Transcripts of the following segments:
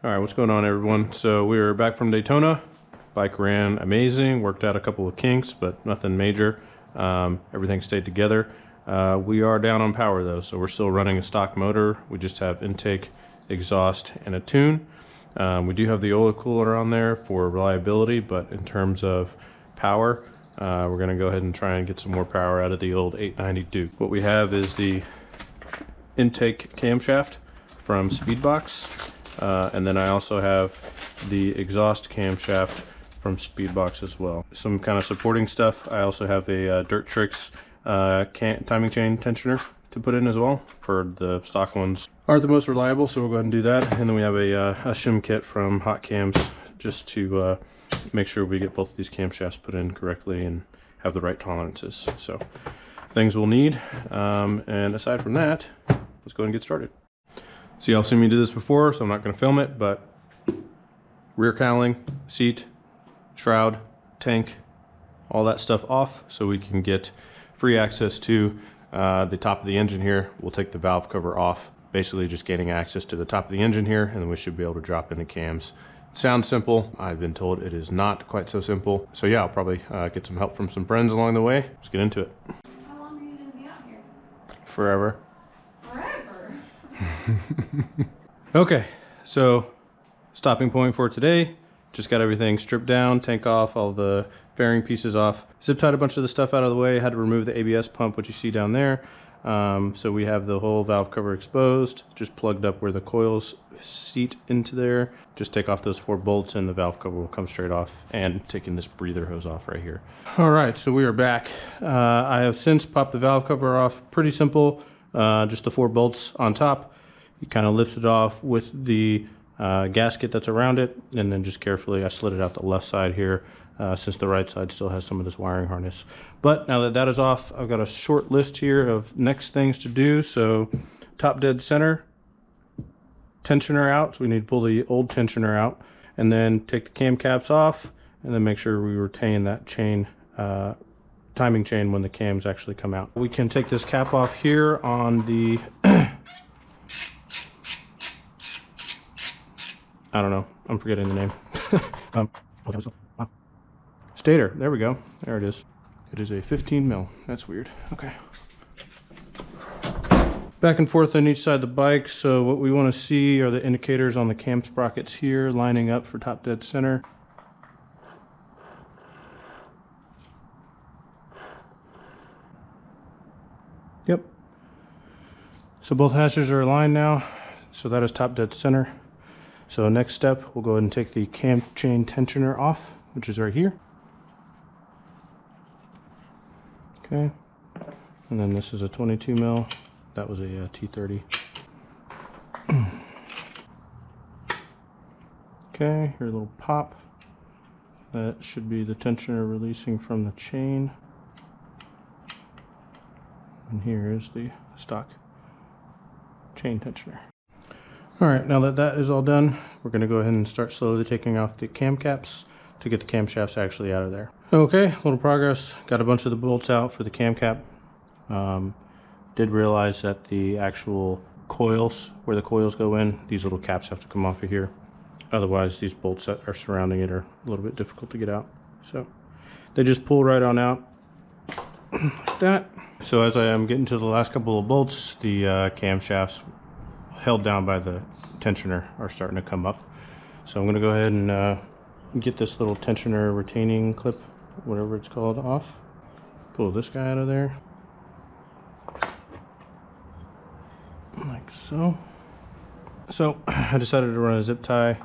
All right, what's going on, everyone? So we are back from Daytona. Bike ran amazing, worked out a couple of kinks, but nothing major. Everything stayed together. We are down on power though, so we're still running a stock motor. We just have intake, exhaust, and a tune. We do have the oil cooler on there for reliability, but in terms of power, we're gonna go ahead and try and get some more power out of the old 890 Duke. What we have is the intake camshaft from Speedbox. And then I also have the exhaust camshaft from Speedbox as well. Some kind of supporting stuff. I also have a Dirt Tricks timing chain tensioner to put in as well. For the stock ones aren't the most reliable, so we'll go ahead and do that. And then we have a shim kit from Hot Cams just to make sure we get both of these camshafts put in correctly and have the right tolerances. So things we'll need. And aside from that, let's go ahead and get started. So y'all seen me do this before, so I'm not going to film it, but rear cowling, seat, shroud, tank, all that stuff off so we can get free access to the top of the engine here. We'll take the valve cover off, basically just gaining access to the top of the engine here, and then we should be able to drop in the cams. Sounds simple. I've been told it is not quite so simple. So yeah, I'll probably get some help from some friends along the way. Let's get into it. How long are you going to be out here? Forever. Forever? Okay, so stopping point for today. Just got everything stripped down, tank off, all the fairing pieces off. Zip tied a bunch of the stuff out of the way. Had to remove the ABS pump, which you see down there. So we have the whole valve cover exposed, just plugged up where the coils seat into there. Just take off those 4 bolts and the valve cover will come straight off, and taking this breather hose off right here. All right, so we are back. I have since popped the valve cover off. Pretty simple, just the 4 bolts on top. You kind of lift it off with the gasket that's around it, and then just carefully, I slid it out the left side here since the right side still has some of this wiring harness. But now that that is off, I've got a short list here of next things to do. So top dead center, tensioner out, so we need to pull the old tensioner out, and then take the cam caps off, and then make sure we retain that chain, timing chain when the cams actually come out. We can take this cap off here on the I don't know, I'm forgetting the name. Stator, there we go. There it is. It is a 15 mil. That's weird. Okay. Back and forth on each side of the bike. So what we want to see are the indicators on the cam sprockets here lining up for top dead center. Yep. So both hashes are aligned now. So that is top dead center. So next step, we'll go ahead and take the cam chain tensioner off, which is right here. Okay, and then this is a 22 mil. That was a T30. Okay, here a little pop. That should be the tensioner releasing from the chain. And here is the stock chain tensioner. All right, now that that is all done, we're going to go ahead and start slowly taking off the cam caps to get the camshafts actually out of there. Okay, a little progress. Got a bunch of the bolts out for the cam cap. Did realize that the actual coils, where the coils go in, these little caps have to come off of here. Otherwise, these bolts that are surrounding it are a little bit difficult to get out. So they just pull right on out like that. So as I am getting to the last couple of bolts, the camshafts held down by the tensioner are starting to come up. So I'm going to go ahead and get this little tensioner retaining clip, whatever it's called, off. Pull this guy out of there. Like so. So I decided to run a zip tie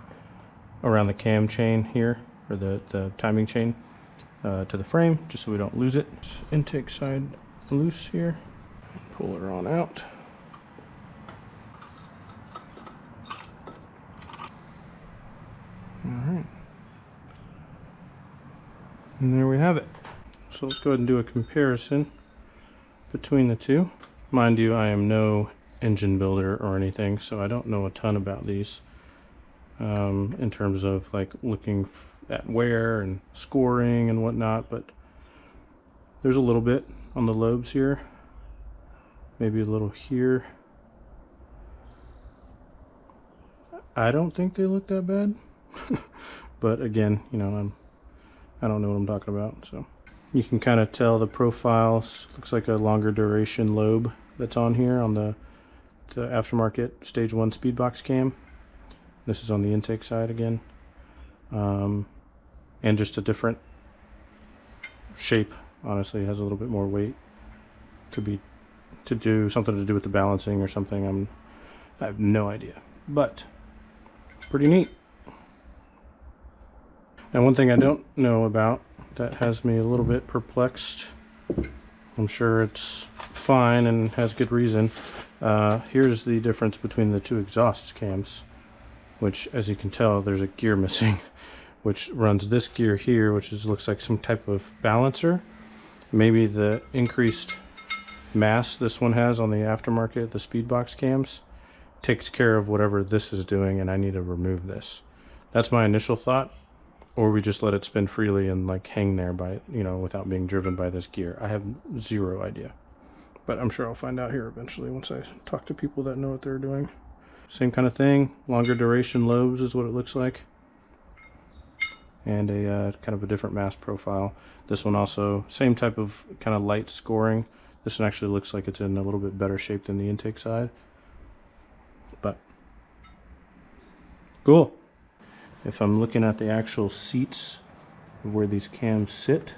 around the cam chain here, or the timing chain, to the frame, just so we don't lose it. Intake side loose here. Pull her on out. Alright, and there we have it. So let's go ahead and do a comparison between the two. Mind you, I am no engine builder or anything, so I don't know a ton about these in terms of like looking at wear and scoring and whatnot, but there's a little bit on the lobes here, maybe a little here. I don't think they look that bad. But again, you know, I don't know what I'm talking about. So you can kind of tell the profiles. Looks like a longer duration lobe that's on here on the aftermarket Stage I Speedbox cam. This is on the intake side again. And just a different shape. Honestly, it has a little bit more weight. Could be to do something to do with the balancing or something. I have no idea, but pretty neat. Now, one thing I don't know about that has me a little bit perplexed. I'm sure it's fine and has good reason. Here's the difference between the two exhaust cams, which, as you can tell, there's a gear missing, which runs this gear here, which looks like some type of balancer. Maybe the increased mass this one has on the aftermarket, the Speedbox cams, takes care of whatever this is doing, and I need to remove this. That's my initial thought. Or we just let it spin freely and like hang there by, you know, without being driven by this gear. I have zero idea. But I'm sure I'll find out here eventually once I talk to people that know what they're doing. Same kind of thing. Longer duration lobes is what it looks like. And a kind of a different mass profile. This one also, same type of kind of light scoring. This one actually looks like it's in a little bit better shape than the intake side. But cool. If I'm looking at the actual seats of where these cams sit,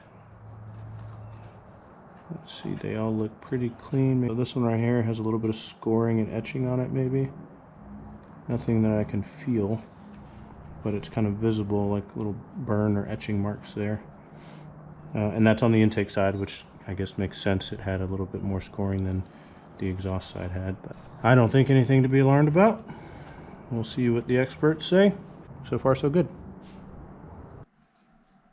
let's see, they all look pretty clean. So this one right here has a little bit of scoring and etching on it, maybe. Nothing that I can feel, but it's kind of visible, like little burn or etching marks there. And that's on the intake side, which I guess makes sense. It had a little bit more scoring than the exhaust side had, but I don't think anything to be alarmed about. We'll see what the experts say. So far, so good.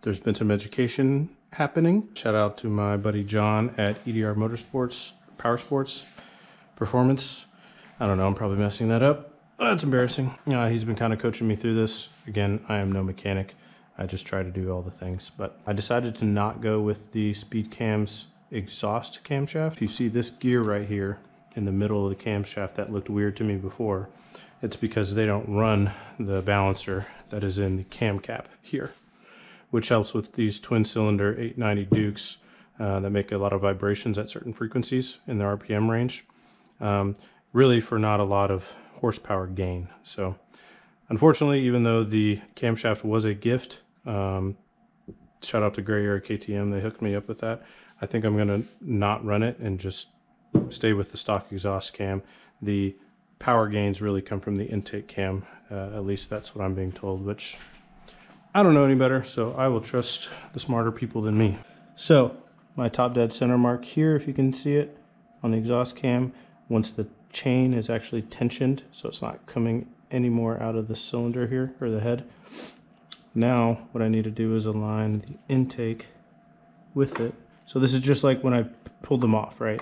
There's been some education happening. Shout out to my buddy John at EDR Motorsports, Power Sports Performance. I don't know, I'm probably messing that up. That's embarrassing. He's been kind of coaching me through this. Again, I am no mechanic. I just try to do all the things. But I decided to not go with the Speed Cam's exhaust camshaft. If you see this gear right here in the middle of the camshaft, that looked weird to me before. It's because they don't run the balancer that is in the cam cap here, which helps with these twin cylinder 890 Dukes that make a lot of vibrations at certain frequencies in the RPM range, really for not a lot of horsepower gain. So unfortunately, even though the camshaft was a gift, shout out to Gray Area KTM, they hooked me up with that. I think I'm gonna not run it and just stay with the stock exhaust cam. The power gains really come from the intake cam, at least that's what I'm being told, which I don't know any better, so I will trust the smarter people than me. So my top dead center mark here, if you can see it on the exhaust cam, once the chain is actually tensioned, so it's not coming any more out of the cylinder here, or the head. Now what I need to do is align the intake with it. So this is just like when I pulled them off, right?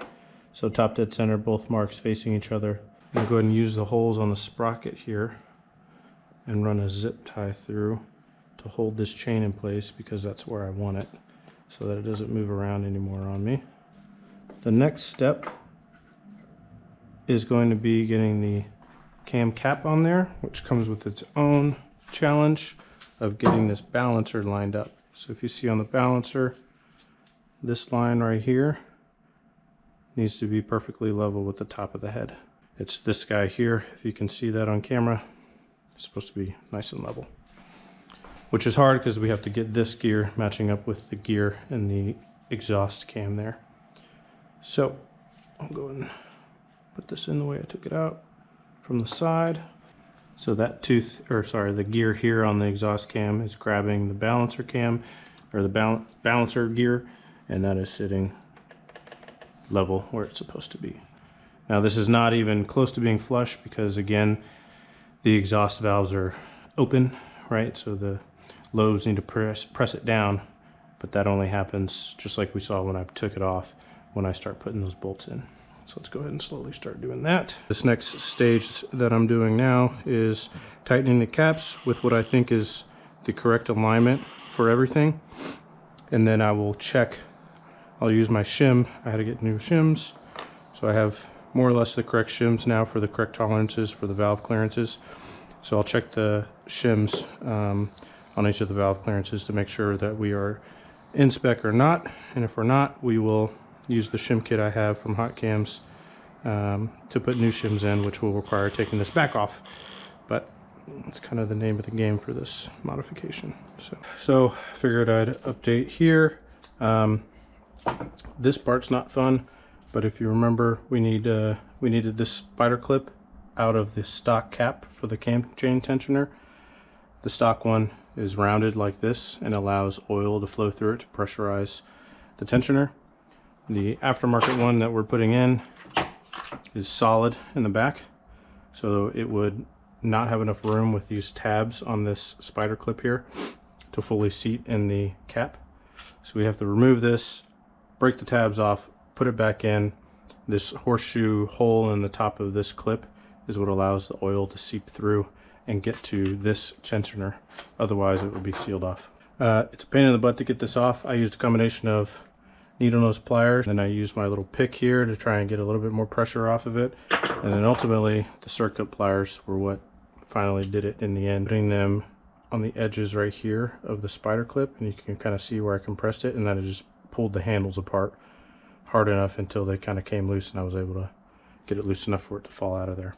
So top dead center, both marks facing each other. I'm going to go ahead and use the holes on the sprocket here and run a zip tie through to hold this chain in place, because that's where I want it, so that it doesn't move around anymore on me. The next step is going to be getting the cam cap on there, which comes with its own challenge of getting this balancer lined up. So if you see on the balancer, this line right here needs to be perfectly level with the top of the head. It's this guy here, if you can see that on camera. It's supposed to be nice and level, which is hard because we have to get this gear matching up with the gear in the exhaust cam there. So I'll go and put this in the way I took it out from the side. So that the gear here on the exhaust cam is grabbing the balancer cam, or the balancer gear, and that is sitting level where it's supposed to be. Now this is not even close to being flush, because again, the exhaust valves are open, right? So the lobes need to press it down, but that only happens, just like we saw when I took it off, when I start putting those bolts in. So let's go ahead and slowly start doing that. This next stage that I'm doing now is tightening the caps with what I think is the correct alignment for everything. And then I will check, I'll use my shim. I had to get new shims. So I have more or less the correct shims now for the correct tolerances for the valve clearances. So I'll check the shims on each of the valve clearances to make sure that we are in spec or not. And if we're not, we will use the shim kit I have from Hot Cams to put new shims in, which will require taking this back off. But it's kind of the name of the game for this modification. So figured I'd update here. This part's not fun, but if you remember, we needed this spider clip out of the stock cap for the cam chain tensioner. The stock one is rounded like this and allows oil to flow through it to pressurize the tensioner. The aftermarket one that we're putting in is solid in the back, so it would not have enough room with these tabs on this spider clip here to fully seat in the cap. So we have to remove this, break the tabs off, put it back in. This horseshoe hole in the top of this clip is what allows the oil to seep through and get to this tensioner. Otherwise it would be sealed off. It's a pain in the butt to get this off. I used a combination of needle nose pliers, and I used my little pick here to try and get a little bit more pressure off of it. And then ultimately the circuit pliers were what finally did it in the end. Putting them on the edges right here of the spider clip, and you can kind of see where I compressed it, and then I just pulled the handles apart hard enough until they kind of came loose, and I was able to get it loose enough for it to fall out of there.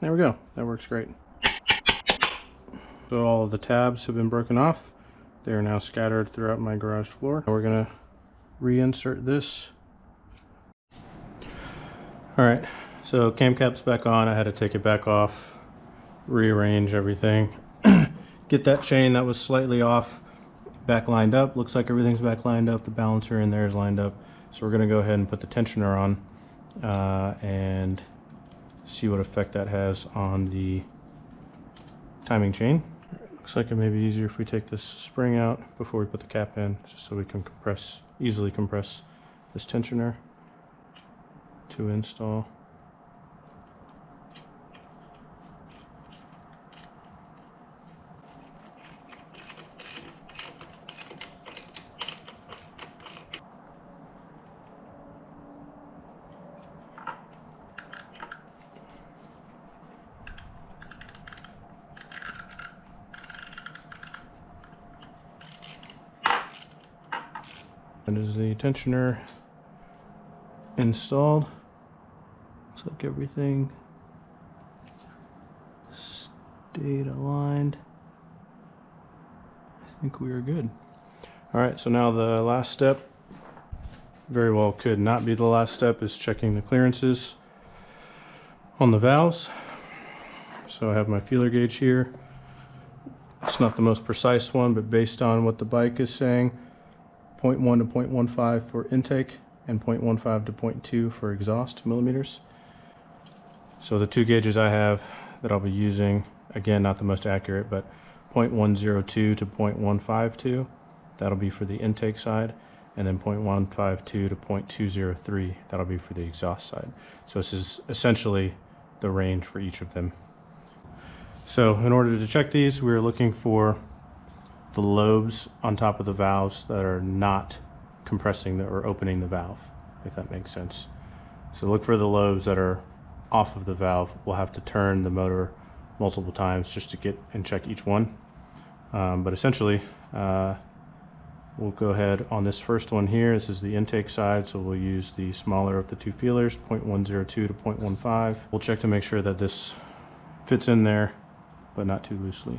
There we go. That works great. So all of the tabs have been broken off. They are now scattered throughout my garage floor. We're going to reinsert this. Alright, so cam cap's back on. I had to take it back off, rearrange everything, get that chain that was slightly off back lined up. Looks like everything's back lined up. The balancer in there is lined up. So we're going to go ahead and put the tensioner on and see what effect that has on the timing chain. Looks like it may be easier if we take this spring out before we put the cap in, just so we can easily compress this tensioner to install. That is the tensioner installed. Looks like everything stayed aligned. I think we are good. Alright, so now the last step, very well could not be the last step, is checking the clearances on the valves. So I have my feeler gauge here. It's not the most precise one, but based on what the bike is saying, 0.1 to 0.15 for intake and 0.15 to 0.2 for exhaust millimeters. So the two gauges I have that I'll be using, again, not the most accurate, but 0.102 to 0.152, that'll be for the intake side, and then 0.152 to 0.203, that'll be for the exhaust side. So this is essentially the range for each of them. So in order to check these, we're looking for the lobes on top of the valves that are not compressing or opening the valve, if that makes sense. So look for the lobes that are off of the valve. We'll have to turn the motor multiple times just to get and check each one. But essentially, we'll go ahead on this first one here. This is the intake side, so we'll use the smaller of the two feelers, 0.102 to 0.15. We'll check to make sure that this fits in there, but not too loosely.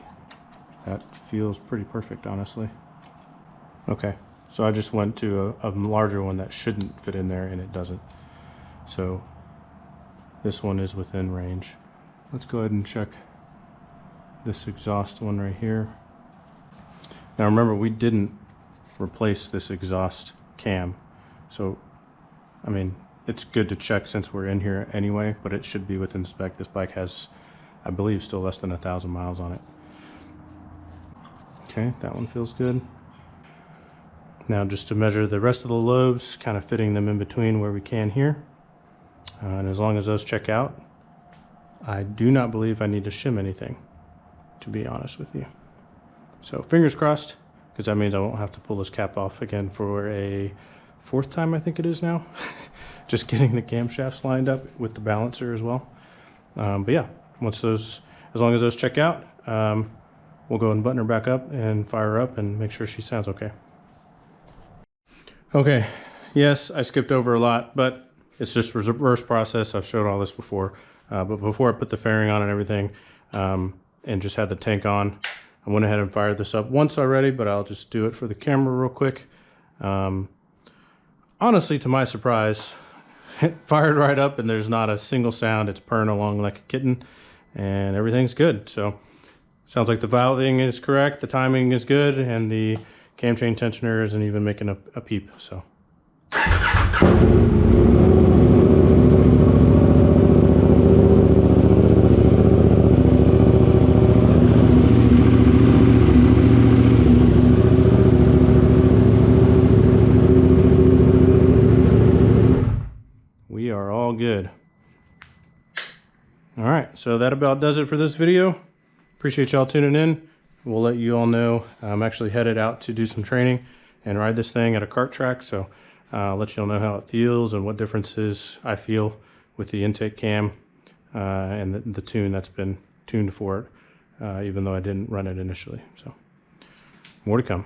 That feels pretty perfect, honestly. Okay, so I just went to a larger one that shouldn't fit in there, and it doesn't. So this one is within range. Let's go ahead and check this exhaust one right here. Now remember, we didn't replace this exhaust cam. So, I mean, it's good to check since we're in here anyway, but it should be within spec. This bike has, I believe, still less than 1,000 miles on it. Okay, that one feels good. Now just to measure the rest of the lobes, kind of fitting them in between where we can here. And as long as those check out, I do not believe I need to shim anything, to be honest with you. So fingers crossed, because that means I won't have to pull this cap off again for a 4th time I think it is now. Just getting the camshafts lined up with the balancer as well. But yeah, as long as those check out, we'll go and button her back up and fire her up and make sure she sounds okay. Okay, yes, I skipped over a lot, but it's just reverse process. I've showed all this before. But before I put the fairing on and everything, and just had the tank on, I went ahead and fired this up once already, but I'll just do it for the camera real quick. Honestly, to my surprise, it fired right up and there's not a single sound. It's purring along like a kitten and everything's good. So sounds like the valving is correct, the timing is good, and the cam chain tensioner isn't even making a peep. So we are all good. All right, so that about does it for this video. Appreciate y'all tuning in. We'll let you all know I'm actually headed out to do some training and ride this thing at a kart track. So I'll let you all know how it feels and what differences I feel with the intake cam and the tune that's been tuned for it, even though I didn't run it initially. So more to come.